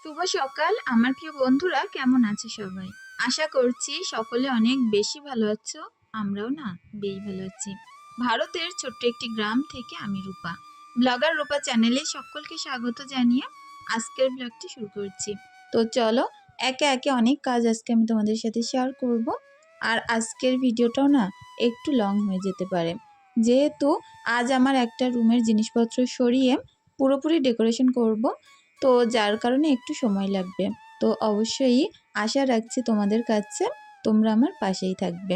শুভ সকাল আমার প্রিয় বন্ধুরা, কেমন আছে সবাই? আশা করছি সকলে অনেক বেশি ভালো আছো। আমরাও না বেশ ভালো আছি। ভারতের ছোট্ট একটি গ্রাম থেকে আমি রূপা, ব্লগার রূপা চ্যানেলে সকলকে স্বাগত জানিয়ে আজকের ব্লগটি শুরু করছি। তো চলো, একে একে অনেক কাজ আজকে আমি তোমাদের সাথে শেয়ার করব। আর আজকের ভিডিওটাও না একটু লং হয়ে যেতে পারে, যেহেতু আজ আমার একটা রুমের জিনিসপত্র সরিয়ে পুরোপুরি ডেকোরেশন করব, তো যার কারণে একটু সময় লাগবে। তো অবশ্যই আশা রাখছি তোমাদের কাছে তোমরা আমার পাশেই থাকবে।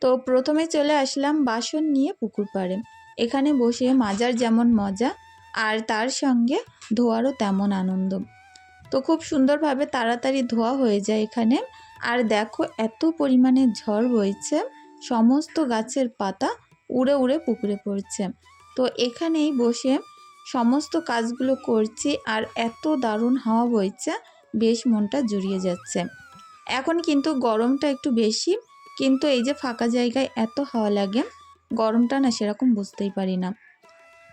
তো প্রথমে চলে আসলাম বাসন নিয়ে পুকুর পাড়ে। এখানে বসে মাজার যেমন মজা, আর তার সঙ্গে ধোয়ারও তেমন আনন্দ। তো খুব সুন্দরভাবে তাড়াতাড়ি ধোয়া হয়ে যায় এখানে। আর দেখো, এত পরিমাণে ঝড় বইছে, সমস্ত গাছের পাতা উড়ে উড়ে পুকুরে পড়ছে। তো এখানেই বসে সমস্ত কাজগুলো করছি, আর এত দারুণ হাওয়া বইছে, বেশ মনটা জুড়িয়ে যাচ্ছে। এখন কিন্তু গরমটা একটু বেশি, কিন্তু এই যে ফাঁকা জায়গায় এত হাওয়া লাগে, গরমটা না সেরকম বুঝতেই পারি না।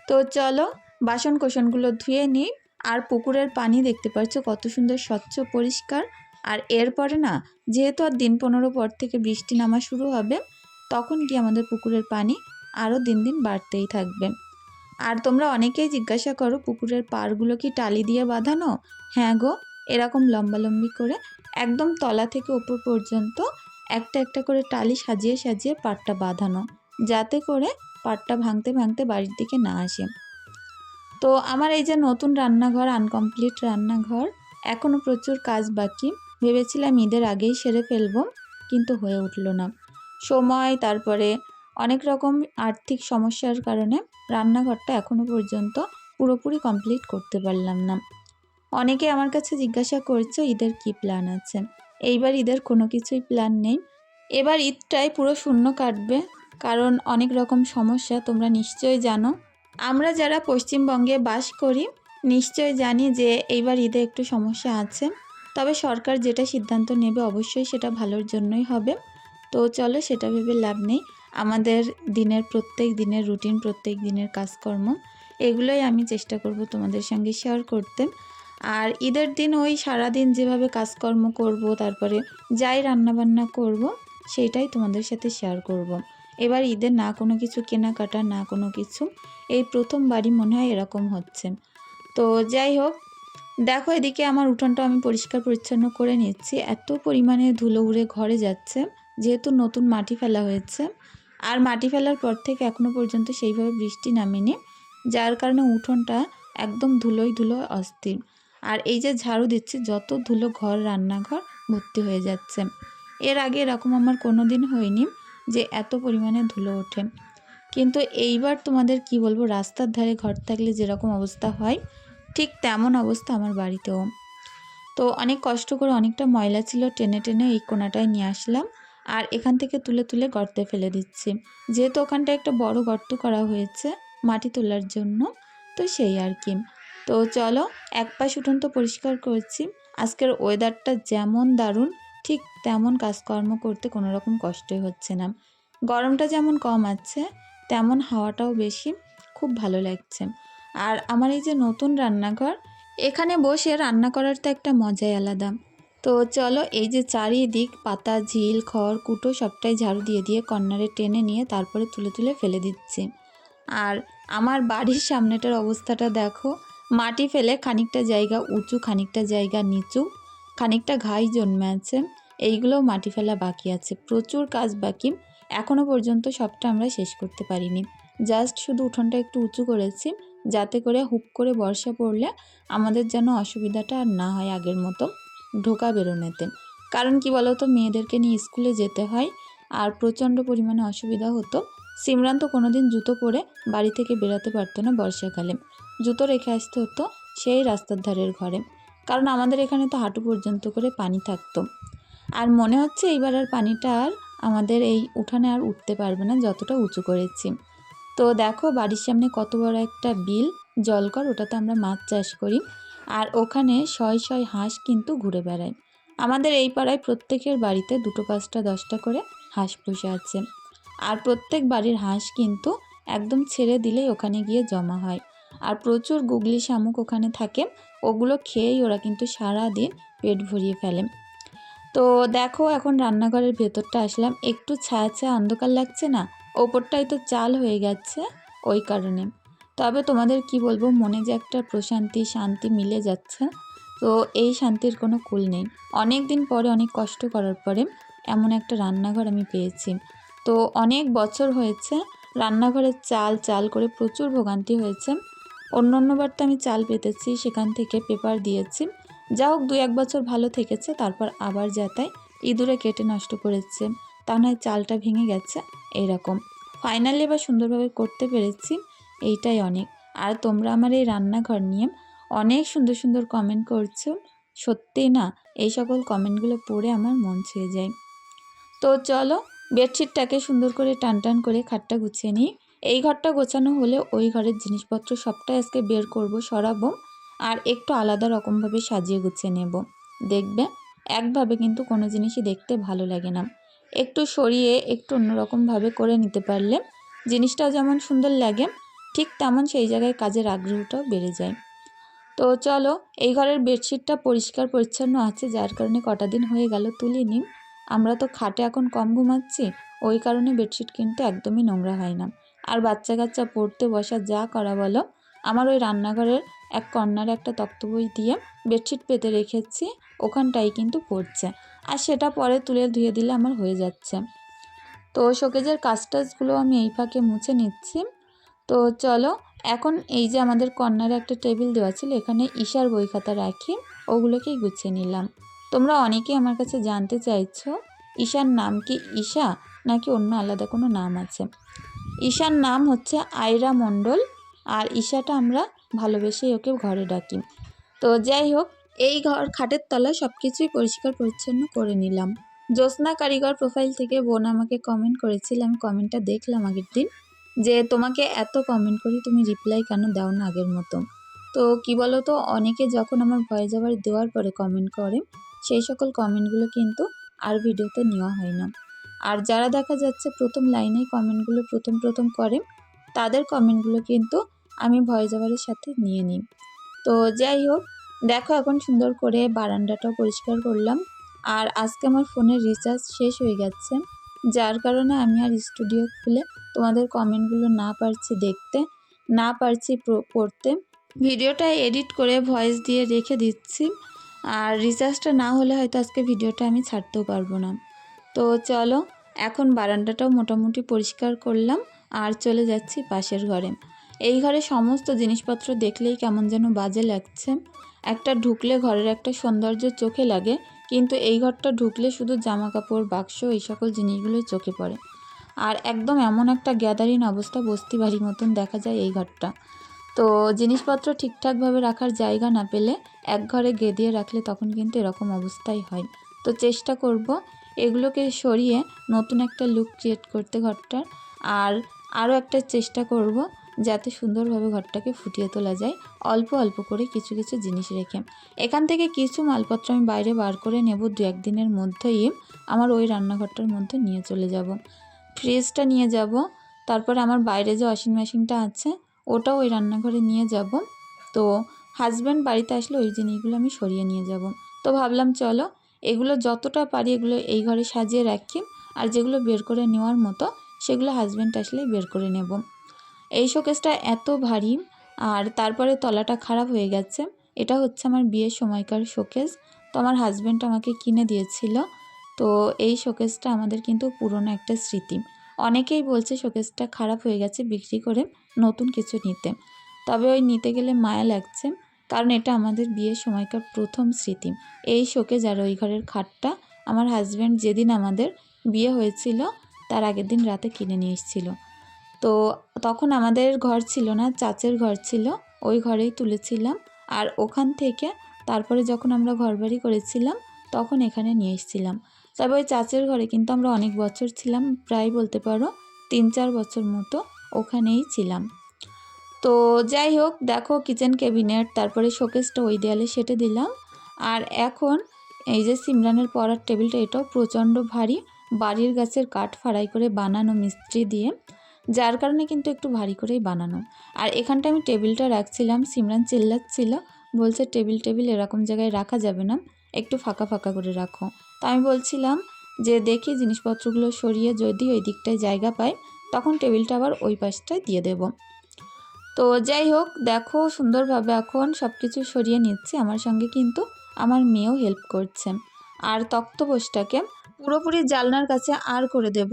তো চলো বাসন কোসনগুলো ধুয়ে নিই। আর পুকুরের পানি দেখতে পাচ্ছ কত সুন্দর স্বচ্ছ পরিষ্কার। আর এরপরে না, যেহেতু আর দিন 15 পর থেকে বৃষ্টি নামা শুরু হবে, তখন কি আমাদের পুকুরের পানি আরও দিন দিন বাড়তেই থাকবে। আর তোমরা অনেকেই জিজ্ঞাসা করো, পুকুরের পাড়গুলো কি টালি দিয়ে বাঁধানো? হ্যাঁ গো, এরকম লম্বালম্বি করে একদম তলা থেকে উপর পর্যন্ত একটা একটা করে টালি সাজিয়ে সাজিয়ে পাড়টা বাঁধানো, যাতে করে পাড়টা ভাঙতে ভাঙতে বাড়ির দিকে না আসে। তো আমার এই যে নতুন রান্নাঘর, আনকমপ্লিট রান্নাঘর, এখনও প্রচুর কাজ বাকি। ভেবেছিলাম ঈদের আগেই সেরে ফেলবো, কিন্তু হয়ে উঠল না। সময়, তারপরে অনেক রকম আর্থিক সমস্যার কারণে রান্নাঘরটা এখনও পর্যন্ত পুরোপুরি কমপ্লিট করতে পারলাম না। অনেকে আমার কাছে জিজ্ঞাসা করছে ঈদের কি প্ল্যান আছে। এইবার ঈদের কোনো কিছুই প্ল্যান নেই। এবার ঈদটাই পুরো শূন্য কাটবে, কারণ অনেক রকম সমস্যা তোমরা নিশ্চয়ই জানো। আমরা যারা পশ্চিমবঙ্গে বাস করি নিশ্চয় জানি যে এইবার ঈদে একটু সমস্যা আছে। তবে সরকার যেটা সিদ্ধান্ত নেবে অবশ্যই সেটা ভালোর জন্যই হবে। তো চলো, সেটা ভেবে লাভ নেই। আমাদের দিনের প্রত্যেক দিনের রুটিন, প্রত্যেক দিনের কাজকর্ম, এগুলোই আমি চেষ্টা করব তোমাদের সঙ্গে শেয়ার করতে। আর ঈদের দিন ওই সারাদিন যেভাবে কাজকর্ম করব, তারপরে যাই রান্নাবান্না করব, সেইটাই তোমাদের সাথে শেয়ার করব। এবার ঈদের না কোনো কিছু কেনাকাটা, না কোনো কিছু, এই প্রথমবারই মনে হয় এরকম হচ্ছে। তো যাই হোক, দেখো এদিকে আমার উঠোনটা আমি পরিষ্কার পরিচ্ছন্ন করে নিচ্ছি। এত পরিমাণে ধুলো উড়ে ঘরে যাচ্ছে, যেহেতু নতুন মাটি ফেলা হয়েছে। আর মাটি ফেলার পর থেকে এখনও পর্যন্ত সেইভাবে বৃষ্টি নামেনি, যার কারণে উঠোনটা একদম ধুলোয় ধুলো অস্থির। আর এই যে ঝাড়ু দিচ্ছি, যত ধুলো ঘর, রান্নাঘর ভর্তি হয়ে যাচ্ছে। এর আগে এরকম আমার কোনো দিন হয়নি যে এত পরিমাণে ধুলো ওঠে। কিন্তু এইবার তোমাদের কি বলবো, রাস্তার ধারে ঘর থাকলে যেরকম অবস্থা হয়, ঠিক তেমন অবস্থা আমার বাড়িতেও। তো অনেক কষ্ট করে অনেকটা ময়লা ছিল, টেনে টেনে এই কোণাটায় নিয়ে আসলাম। আর এখান থেকে তুলে তুলে গর্তে ফেলে দিচ্ছি, যেহেতু ওখানটা একটা বড় গর্ত করা হয়েছে মাটি তোলার জন্য। তো সেই আর কি। তো চলো, এক পাশ উঠোন তো পরিষ্কার করছি। আজকের ওয়েদারটা যেমন দারুণ, ঠিক তেমন কাজকর্ম করতে কোনো রকম কষ্টই হচ্ছে না। গরমটা যেমন কম আছে, তেমন হাওয়াটাও বেশি, খুব ভালো লাগছে। আর আমার এই যে নতুন রান্নাঘর, এখানে বসে রান্না করার তো একটা মজাই আলাদা। তো চলো, এই যে চারিদিক পাতা, ঝিল, খড়, কুটো সবটাই ঝাড়ু দিয়ে দিয়ে কর্নারে টেনে নিয়ে তারপরে তুলে তুলে ফেলে দিচ্ছি। আর আমার বাড়ির সামনেটার অবস্থাটা দেখো, মাটি ফেলে খানিকটা জায়গা উঁচু, খানিকটা জায়গা নিচু, খানিকটা ঘাই জন্মে আছে। এইগুলোও মাটি ফেলা বাকি আছে, প্রচুর কাজ বাকি। এখনও পর্যন্ত সবটা আমরা শেষ করতে পারিনি। জাস্ট শুধু উঠোনটা একটু উঁচু করেছি, যাতে করে হুপ করে বর্ষা পড়লে আমাদের যেন অসুবিধাটা আর না হয় আগের মতো ঢোকা বেরোনোতে। কারণ কি বলতো, মেয়েদেরকে নিয়ে স্কুলে যেতে হয়, আর প্রচণ্ড পরিমাণে অসুবিধা হতো। সিমরান তো কোনোদিন জুতো পরে বাড়ি থেকে বেরোতে পারতো না বর্ষাকালে, জুতো রেখে আসতে হতো সেই রাস্তার ধারের ঘরে, কারণ আমাদের এখানে তো হাঁটু পর্যন্ত করে পানি থাকতো। আর মনে হচ্ছে এইবার আর পানিটা আর আমাদের এই উঠানে আর উঠতে পারবে না, যতটা উঁচু করেছি। তো দেখো বাড়ির সামনে কত বড় একটা বিল, জলকর, ওটাতে আমরা মাছ চাষ করি। আর ওখানে শয় শয় হাঁস কিন্তু ঘুরে বেড়ায়। আমাদের এই পাড়ায় প্রত্যেকের বাড়িতে 2, 5, 10টা করে হাঁস পুষে আছে। আর প্রত্যেক বাড়ির হাঁস কিন্তু একদম ছেড়ে দিলেই ওখানে গিয়ে জমা হয়। আর প্রচুর গুগলি শামুক ওখানে থাকে, ওগুলো খেয়েই ওরা কিন্তু সারাদিন পেট ভরিয়ে ফেলে। তো দেখো এখন রান্নাঘরের ভেতরটা আসলাম, একটু ছায়া ছায়া অন্ধকার লাগছে না, ওপরটাই তো চাল হয়ে গেছে ওই কারণে। তবে তোমাদের কি বলবো, মনে যে একটা প্রশান্তি শান্তি মিলে যাচ্ছে, তো এই শান্তির কোনো কুল নেই। অনেক দিন পরে অনেক কষ্ট করার পরে এমন একটা রান্নাঘর আমি পেয়েছি। তো অনেক বছর হয়েছে রান্নাঘরের চাল চাল করে প্রচুর ভোগান্তি হয়েছে। অন্যবার তো আমি চাল পেতেছি, সেখান থেকে পেপার দিয়েছি, যা হোক 2-1 বছর ভালো থেকেছে, তারপর আবার যাতায় ইঁদুরে কেটে নষ্ট করেছে, তা নয় চালটা ভেঙে গেছে এইরকম। ফাইনালি এবার সুন্দরভাবে করতে পেরেছি, এইটাই অনেক। আর তোমরা আমার এই রান্নাঘর নিয়ে অনেক সুন্দর সুন্দর কমেন্ট করছো, সত্যিই না এই সকল কমেন্টগুলো পড়ে আমার মন ছুঁয়ে যায়। তো চলো বেডশিটটাকে সুন্দর করে টান টান করে খাটটা গুছিয়ে নিই। এই ঘরটা গোছানো হলে ওই ঘরের জিনিসপত্র সবটাই আজকে বের করব, সরাবো, আর একটু আলাদা রকমভাবে সাজিয়ে গুছিয়ে নেব। দেখবে একভাবে কিন্তু কোনো জিনিসই দেখতে ভালো লাগে না, একটু সরিয়ে একটু অন্যরকমভাবে করে নিতে পারলে জিনিসটাও যেমন সুন্দর লাগে, ঠিক তেমন সেই জায়গায় কাজের আগ্রহটাও বেড়ে যায়। তো চলো, এই ঘরের বেডশিটটা পরিষ্কার পরিচ্ছন্ন আছে, যার কারণে কটা দিন হয়ে গেল তুলিনি। আমরা তো খাটে এখন কম ঘুমাচ্ছি, ওই কারণে বেডশিট কিন্তু একদমই নোংরা হয় না। আর বাচ্চা কাচ্চা পড়তে বসা যা করা বলো, আমার ওই রান্নাঘরের এক কর্নারে একটা তক্তপোষ দিয়ে বেডশিট পেতে রেখেছি, ওখানটাই কিন্তু পড়ছে, আর সেটা পরে তুলে ধুয়ে দিলে আমার হয়ে যাচ্ছে। তো শোকেজের কাজ টাজগুলো আমি এই ফাঁকে মুছে নিচ্ছি। তো চলো এখন এই যে আমাদের কর্নারে একটা টেবিল দেওয়া ছিল, এখানে ঈশার বই খাতা রাখি, ওগুলোকেই গুছিয়ে নিলাম। তোমরা অনেকেই আমার কাছে জানতে চাইছো ঈশার নাম কি ঈশা নাকি অন্য আলাদা কোনো নাম আছে। ঈশার নাম হচ্ছে আয়রা মণ্ডল, আর ঈশাটা আমরা ভালোবেসেই ওকে ঘরে ডাকি। তো যাই হোক, এই ঘর খাটের তলা সব কিছুই পরিষ্কার পরিচ্ছন্ন করে নিলাম। জ্যোৎস্না কারিগর প্রোফাইল থেকে বোন আমাকে কমেন্ট করেছিল, আমি কমেন্টটা দেখলাম আগের দিন, যে তোমাকে এত কমেন্ট করি তুমি রিপ্লাই কেন দাও না আগের মতো। তো কি বলো তো, অনেকে যখন আমার ভয়েস ওভার দেওয়ার পরে কমেন্ট করে, সেই সকল কমেন্টগুলো কিন্তু আর ভিডিওতে নেওয়া হয় না। আর যারা দেখা যাচ্ছে প্রথম লাইনেই কমেন্টগুলো প্রথম প্রথম করে, তাদের কমেন্টগুলো কিন্তু আমি ভয়েস ওভারের সাথে নিয়ে নিই। তো যাই হোক, দেখো এখন সুন্দর করে বারান্দাটাও পরিষ্কার করলাম। আর আজকে আমার ফোনের রিচার্জ শেষ হয়ে গেছে, যার কারণে আমি আর স্টুডিও খুলে তোমাদের কমেন্টগুলো না পারছি দেখতে, না পারছি পড়তে। ভিডিওটা এডিট করে ভয়েস দিয়ে রেখে দিচ্ছি, আর রিচার্জটা না হলে হয়তো আজকে ভিডিওটা আমি ছাড়তেও পারবো না। তো চলো এখন বারান্দাটাও মোটামুটি পরিষ্কার করলাম, আর চলে যাচ্ছি পাশের ঘরে। এই ঘরে সমস্ত জিনিসপত্র দেখলেই কেমন যেন বাজে লাগছে। একটা ঢুকলে ঘরের একটা সৌন্দর্য চোখে লাগে, কিন্তু এই ঘরটা ঢুকলে শুধু জামা কাপড় বাক্স এই সকল জিনিসগুলোই চোখে পড়ে। আর একদম এমন একটা গ্যাদারিং অবস্থা, বস্তি বাড়ির মতন দেখা যায় এই ঘরটা। তো জিনিসপত্র ঠিকঠাকভাবে রাখার জায়গা না পেলে এক ঘরে গেঁদিয়ে রাখলে তখন কিন্তু এরকম অবস্থাই হয়। তো চেষ্টা করব এগুলোকে সরিয়ে নতুন একটা লুক ক্রিয়েট করতে ঘরটার, আর আরও একটা চেষ্টা করব যাতে সুন্দরভাবে ঘরটাকে ফুটিয়ে তোলা যায়, অল্প অল্প করে কিছু কিছু জিনিস রেখে। এখান থেকে কিছু মালপত্র আমি বাইরে বার করে নেব, 2-1 দিনের মধ্যেই আমার ওই রান্নাঘরটার মধ্যে নিয়ে চলে যাব। ফ্রিজটা নিয়ে যাব, তারপরে আমার বাইরে যে ওয়াশিং মেশিনটা আছে ওটাও ওই রান্নাঘরে নিয়ে যাব। তো হাজব্যান্ড বাড়িতে আসলে ওই জিনিসগুলো আমি সরিয়ে নিয়ে যাব। তো ভাবলাম চলো এগুলো যতটা পারি এগুলো এই ঘরে সাজিয়ে রাখি, আর যেগুলো বের করে নেওয়ার মতো সেগুলো হাজব্যান্ড আসলেই বের করে নেব। এই শোকেসটা এত ভারী, আর তারপরে তলাটা খারাপ হয়ে গেছে। এটা হচ্ছে আমার বিয়ের সময়কার শোকেস, তো আমার হাজব্যান্ড আমাকে কিনে দিয়েছিল। তো এই শোকেসটা আমাদের কিন্তু পুরনো একটা স্মৃতি। অনেকেই বলছে শোকেসটা খারাপ হয়ে গেছে, বিক্রি করে নতুন কিছু নিতে। তবে ওই নিতে গেলে মায়া লাগছে, কারণ এটা আমাদের বিয়ের সময়কার প্রথম স্মৃতি। এই শোকেস আর ওই ঘরের খাটটা আমার হাজব্যান্ড যেদিন আমাদের বিয়ে হয়েছিল তার আগের দিন রাতে কিনে নিয়ে এসেছিল। তো তখন আমাদের ঘর ছিল না, চাচের ঘর ছিল, ওই ঘরেই তুলেছিলাম। আর ওখান থেকে তারপরে যখন আমরা ঘরবাড়ি করেছিলাম তখন এখানে নিয়ে এসেছিলাম। তবে ওই চাচের ঘরে কিন্তু আমরা অনেক বছর ছিলাম, প্রায় বলতে পারো 3-4 বছর মতো ওখানেই ছিলাম। তো যাই হোক, দেখো কিচেন ক্যাবিনেট তারপরে শোকেসটা ওই দেয়ালে সেটে দিলাম। আর এখন এই যে সিমরানের পড়ার টেবিলটা, এটাও প্রচণ্ড ভারী, বাড়ির গাছের কাঠ ফাড়াই করে বানানো মিস্ত্রি দিয়ে। যার কারণে কিন্তু একটু ভারী করেই বানানো। আর এখানটা আমি টেবিলটা রাখছিলাম, সিমরান চিল্লাচ্ছিল, বলছে টেবিল টেবিল এরকম জায়গায় রাখা যাবে না, একটু ফাঁকা ফাঁকা করে রাখো। তা আমি বলছিলাম যে দেখি জিনিসপত্রগুলো সরিয়ে যদি ওই দিকটায় জায়গা পাই তখন টেবিলটা আবার ওই পাশটায় দিয়ে দেব। তো যাই হোক, দেখো সুন্দরভাবে এখন সব কিছু সরিয়ে নিচ্ছি। আমার সঙ্গে কিন্তু আমার মেয়েও হেল্প করছে। আর তক্তপোষটাকে পুরোপুরি জানলার কাছে আর করে দেব,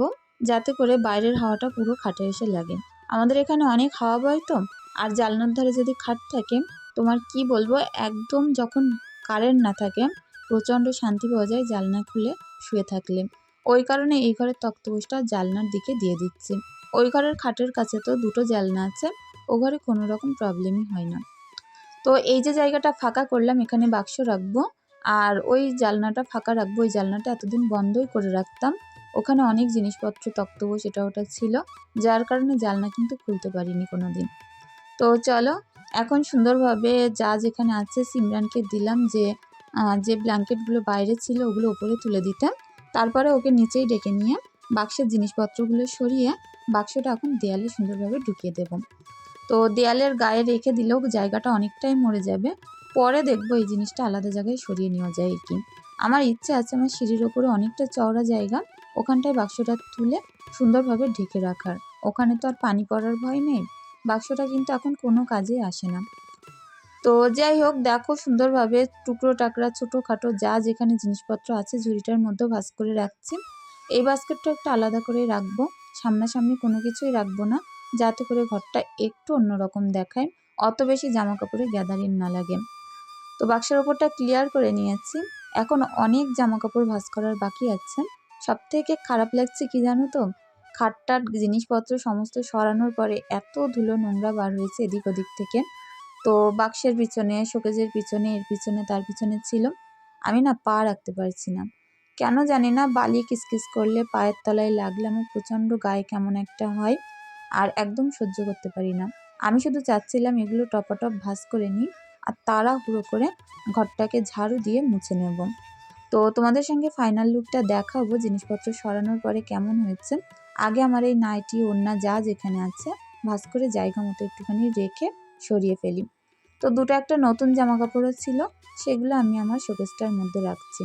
যাতে করে বাইরের হাওয়াটা পুরো খাটে এসে লাগে। আমাদের এখানে অনেক হাওয়া বয় তো, আর জানলার ধারে যদি খাট থাকে, তোমার কি বলবো, একদম যখন কারেন্ট না থাকে প্রচণ্ড শান্তি পাওয়া যায় জানলা খুলে শুয়ে থাকলে। ওই কারণে এই ঘরের তক্তপোষটা জানলার দিকে দিয়ে দিচ্ছি। ওই ঘরের খাটের কাছে তো দুটো জানলা আছে, ও ঘরে কোনো রকম প্রবলেমই হয় না। তো এই যে জায়গাটা ফাঁকা করলাম, এখানে বাক্স রাখবো, আর ওই জানলাটা ফাঁকা রাখবো। ওই জানলাটা এতদিন বন্ধই করে রাখতাম, ওখানে অনেক জিনিসপত্র তক্তপোষ এটা ওটা ছিল, যার কারণে জানলা কিন্তু খুলতে পারিনি কোনো দিন। তো চলো, এখন সুন্দরভাবে যা যেখানে আছে সিমরানকে দিলাম যে যে ব্ল্যাঙ্কেটগুলো বাইরে ছিল ওগুলো ওপরে তুলে দিতাম, তারপরে ওকে নিচেই ডেকে নিয়ে বাক্সের জিনিসপত্রগুলো সরিয়ে বাক্সটা এখন দেয়ালে সুন্দরভাবে ঢুকিয়ে দেব। তো দেয়ালের গায়ে রেখে দিলেও জায়গাটা অনেকটাই মরে যাবে, পরে দেখবো এই জিনিসটা আলাদা জায়গায় সরিয়ে নেওয়া যায় কি। আমার ইচ্ছে আছে আমার সিঁড়ির ওপরে অনেকটা চওড়া জায়গা, ওখানটায় বাক্সটা তুলে সুন্দরভাবে ঢেকে রাখার। ওখানে তো আর পানি পড়ার ভয় নেই, বাক্সটা কিন্তু এখন কোনো কাজে আসে না। তো যাই হোক, দেখো সুন্দরভাবে টুকরো টাকরা ছোটোখাটো যা যেখানে জিনিসপত্র আছে ঝুড়িটার মধ্যে ভাঁজ করে রাখছি। এই বাস্কেটটা একটু আলাদা করে রাখবো, সামনাসামনি কোনো কিছুই রাখবো না, যাতে করে ঘরটা একটু অন্যরকম দেখায়, অত বেশি জামা কাপড়ে গ্যাদারিং না লাগে। তো বাক্সের ওপরটা ক্লিয়ার করে নিয়েছি, এখন অনেক জামা কাপড় ভাঁজ করার বাকি আছে। সব থেকে খারাপ লাগছে কি জানো তো, খাটটার জিনিসপত্র সমস্ত সরানোর পরে এত ধুলো নোংরা বার হয়েছে এদিক ওদিক থেকে। তো বাক্সের পিছনে, শোকেজের পিছনে, এর পিছনে, তার পিছনে ছিল, আমি না পা রাখতে পারছি না। কেন জানি না, বালি কিসকিস করলে পায়ের তলায় লাগলে আমার প্রচণ্ড গায়ে কেমন একটা হয়, আর একদম সহ্য করতে পারি না। আমি শুধু চাচ্ছিলাম এগুলো টপাটপ ভাঁজ করে নিই, আর তাড়াহুড়ো করে ঘরটাকে ঝাড়ু দিয়ে মুছে নেব। তো তোমাদের সঙ্গে ফাইনাল লুকটা দেখাবো জিনিসপত্র সরানোর পরে কেমন হয়েছে। আগে আমার এই নাইটি ওড়না যা যেখানে আছে ভাঁজ করে জায়গা মতো একটুখানি রেখে সরিয়ে ফেলি। তো দুটো একটা নতুন জামা কাপড়ও ছিল, সেগুলো আমি আমার শোকেসটার মধ্যে রাখছি।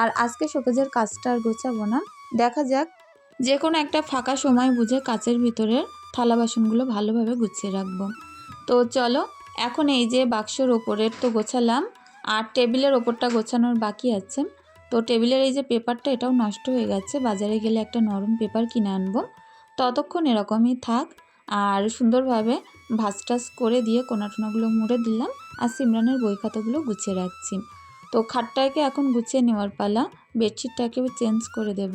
আর আজকে শোকেজের কাজটা আর গোছাবো না, দেখা যাক, যে কোনো একটা ফাঁকা সময় বুঝে কাচের ভিতরের থালা বাসনগুলো ভালোভাবে গুছিয়ে রাখবো। তো চলো, এখন এই যে বাক্সর ওপরের তো গোছালাম, আর টেবিলের ওপরটা গোছানোর বাকি আছে। তো টেবিলের এই যে পেপারটা এটাও নষ্ট হয়ে গেছে, বাজারে গেলে একটা নরম পেপার কিনে আনবো। ততক্ষণ এরকমই থাক, আর সুন্দরভাবে ভাঁজ টাজ করে দিয়ে কোনাটোনাগুলো মুড়ে দিলাম, আর সিমরানের বই খাতাগুলো গুছিয়ে রাখছি। তো খাটটাকে এখন গুছিয়ে নেওয়ার পালা, বেডশিটটাকেও চেঞ্জ করে দেব।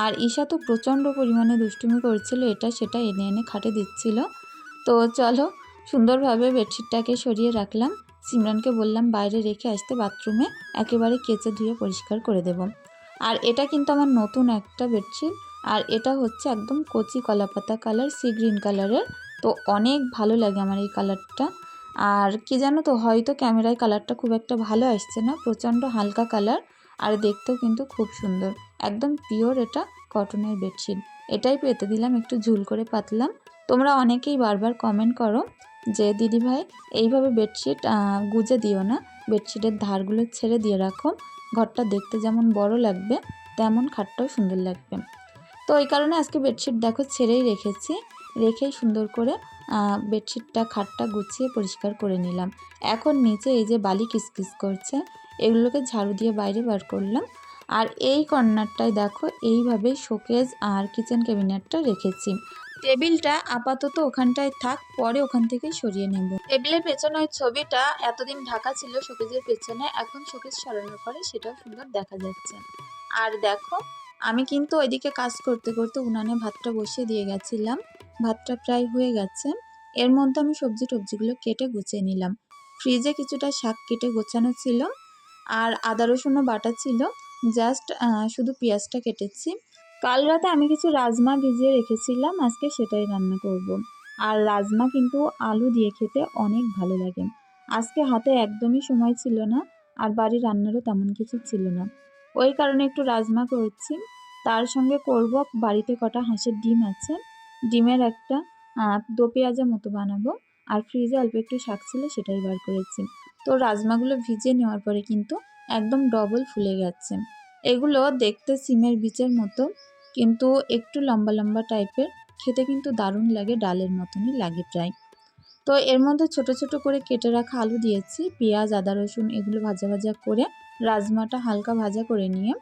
আর ঈশা তো প্রচণ্ড পরিমাণে দুষ্টুমি করছিল, এটা সেটা এনে এনে খাটে দিচ্ছিল। তো চলো, সুন্দরভাবে বেডশিটটাকে সরিয়ে রাখলাম, সিমরানকে বললাম বাইরে রেখে আসতে, বাথরুমে একেবারে কেচে ধুয়ে পরিষ্কার করে দেব। আর এটা কিন্তু আমার নতুন একটা বেডশিট, আর এটা হচ্ছে একদম কচি কলাপাতা কালার, সি গ্রিন কালারের। তো অনেক ভালো লাগে আমার এই কালারটা। আর কি জানো তো, হয়তো ক্যামেরায় কালারটা খুব একটা ভালো আসছে না, প্রচণ্ড হালকা কালার, আর দেখতেও কিন্তু খুব সুন্দর, একদম পিওর এটা কটনের বেডশিট। এটাই পেতে দিলাম, একটু ঝুল করে পাতলাম। তোমরা অনেকেই বারবার কমেন্ট করো যে দিদিভাই এইভাবে বেডশিট গুজে দিও না, বেডশিটের ধারগুলো ছেড়ে দিয়ে রাখো, ঘরটা দেখতে যেমন বড় লাগবে তেমন খাটটাও সুন্দর লাগবে। তো এই কারণে আজকে বেডশিট দেখো ছেড়েই রেখেছি, রেখেই সুন্দর করে বেডশিটটা খাটটা গুছিয়ে পরিষ্কার করে নিলাম। এখন নিচে এই যে বালি কিসকিস করছে, এগুলোকে ঝাড়ু দিয়ে বাইরে বার করলাম। আর এই কর্নারটায় দেখো এইভাবে শোকেস আর কিচেন ক্যাবিনেটটা রেখেছি। টেবিলটা আপাতত ওখানটায় থাক, পরে ওখান থেকে সরিয়ে নেব। টেবিলের পেছনে ওই ছবিটা এতদিন ঢাকা ছিল শোকেজের পেছনে, এখন শোকেজ সরানোর পরে সেটাও সুন্দর দেখা যাচ্ছে। আর দেখো, আমি কিন্তু ওইদিকে কাজ করতে করতে উনানে ভাতটা বসিয়ে দিয়ে গেছিলাম, ভাতটা প্রায় হয়ে গেছে। এর মধ্যে আমি সবজি টবজিগুলো কেটে গুছিয়ে নিলাম। ফ্রিজে কিছুটা শাক কেটে গোছানো ছিল, আর আদা রসুনও বাটা ছিল, জাস্ট শুধু পেঁয়াজটা কেটেছি। কাল রাতে আমি কিছু রাজমা ভিজিয়ে রেখেছিলাম, আজকে সেটাই রান্না করব। আর রাজমা কিন্তু আলু দিয়ে খেতে অনেক ভালো লাগে। আজকে হাতে একদমই সময় ছিল না, আর বাড়ির রান্নারও তেমন কিছু ছিল না, ওই কারণে একটু রাজমা করছি। তার সঙ্গে করব, বাড়িতে কটা হাঁসের ডিম আছে, ডিমের একটা দো পেঁয়াজা মতো বানাবো। আর ফ্রিজে অল্প একটু শাক ছিল সেটাই বার করেছি। তো রাজমাগুলো ভিজিয়ে নেওয়ার পরে কিন্তু একদম ডবল ফুলে গেছে। এগুলো দেখতে সিমের বীজের মতো, কিন্তু একটু লম্বা লম্বা টাইপের, খেতে কিন্তু দারুণ লাগে, ডালের মতনই লাগে প্রায়। তো এর মধ্যে ছোট ছোট করে কেটে রাখা আলু দিয়েছি, পেঁয়াজ আদা রসুন এগুলো ভাজা ভাজা করে রাজমাটা হালকা ভাজা করে নিয়ে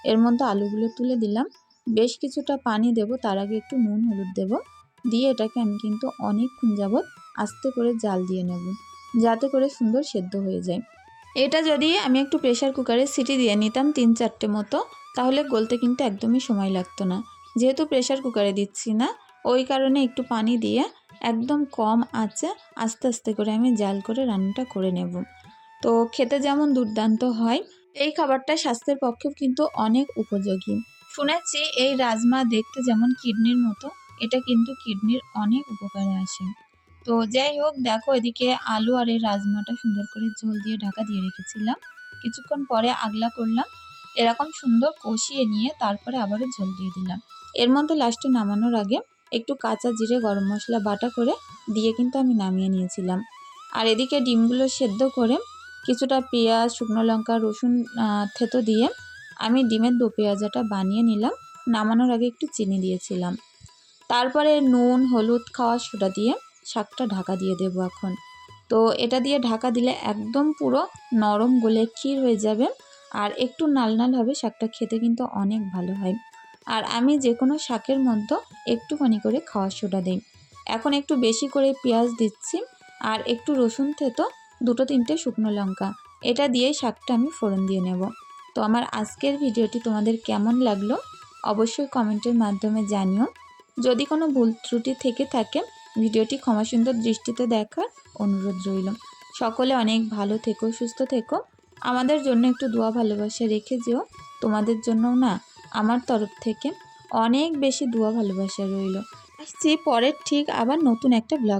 এর মধ্যে আলুগুলো তুলে দিলাম। বেশ কিছুটা পানি দেব, তার আগে একটু নুন হলুদ দেব, দিয়ে এটাকে আমি কিন্তু অনেকক্ষণ যাবৎ আস্তে করে জাল দিয়ে নেব, যাতে করে সুন্দর সেদ্ধ হয়ে যায়। এটা যদি আমি একটু প্রেশার কুকারে সিটি দিয়ে নিতাম 3-4টে মতো, তাহলে গলতে কিন্তু একদমই সময় লাগতো না। যেহেতু প্রেশার কুকারে দিচ্ছি না, ওই কারণে একটু পানি দিয়ে একদম কম আঁচে আস্তে আস্তে করে আমি জাল করে রান্নাটা করে নেব। তো খেতে যেমন দুর্দান্ত হয়, এই খাবারটা স্বাস্থ্যের পক্ষেও কিন্তু অনেক উপযোগী। শুনেছি এই রাজমা দেখতে যেমন কিডনির মতো, এটা কিন্তু কিডনির অনেক উপকারে আসে। তো যাই হোক, দেখো এদিকে আলু আর এই রাজমাটা সুন্দর করে ঝোল দিয়ে ঢাকা দিয়ে রেখেছিলাম। কিছুক্ষণ পরে আগলা করলাম, এরকম সুন্দর কষিয়ে নিয়ে তারপরে আবারও ঝোল দিয়ে দিলাম। এর মধ্যে লাস্টে নামানোর আগে একটু কাঁচা জিরে গরম মশলা বাটা করে দিয়ে কিন্তু আমি নামিয়ে নিয়েছিলাম। আর এদিকে ডিমগুলো সেদ্ধ করে কিছুটা পেঁয়াজ শুকনো লঙ্কা রসুন থেতো দিয়ে আমি ডিমের দো পেঁয়াজাটা বানিয়ে নিলাম। নামানোর আগে একটু চিনি দিয়েছিলাম। তারপরে নুন হলুদ খাওয়ার সোডা দিয়ে শাকটা ঢাকা দিয়ে দেবো এখন। তো এটা দিয়ে ঢাকা দিলে একদম পুরো নরম গলে ক্ষীর হয়ে যাবে, আর একটু নাল নাল হবে, শাকটা খেতে কিন্তু অনেক ভালো হয়। আর আমি যে কোনো শাকের মধ্যে একটুখানি করে খাওয়ার সোডা দিই। এখন একটু বেশি করে পেঁয়াজ দিচ্ছি, আর একটু রসুন থেতো, 2-3টে শুকনো লঙ্কা, এটা দিয়ে শাকটা আমি ফোড়ন দিয়ে নেব। তো আমার আজকের ভিডিওটি তোমাদের কেমন লাগলো অবশ্যই কমেন্টের মাধ্যমে জানিও। যদি কোনো ভুল ত্রুটি থেকে থাকে ভিডিওটি ক্ষমাসুন্দর দৃষ্টিতে দেখার অনুরোধ রইল। সকলে অনেক ভালো থেকো, সুস্থ থেকো, আমাদের জন্য একটু দোয়া ভালোবাসা রেখে যেও। তোমাদের জন্যও না আমার তরফ থেকে অনেক বেশি দোয়া ভালোবাসা রইল। আসছি পরের ঠিক আবার নতুন একটা ব্লগ।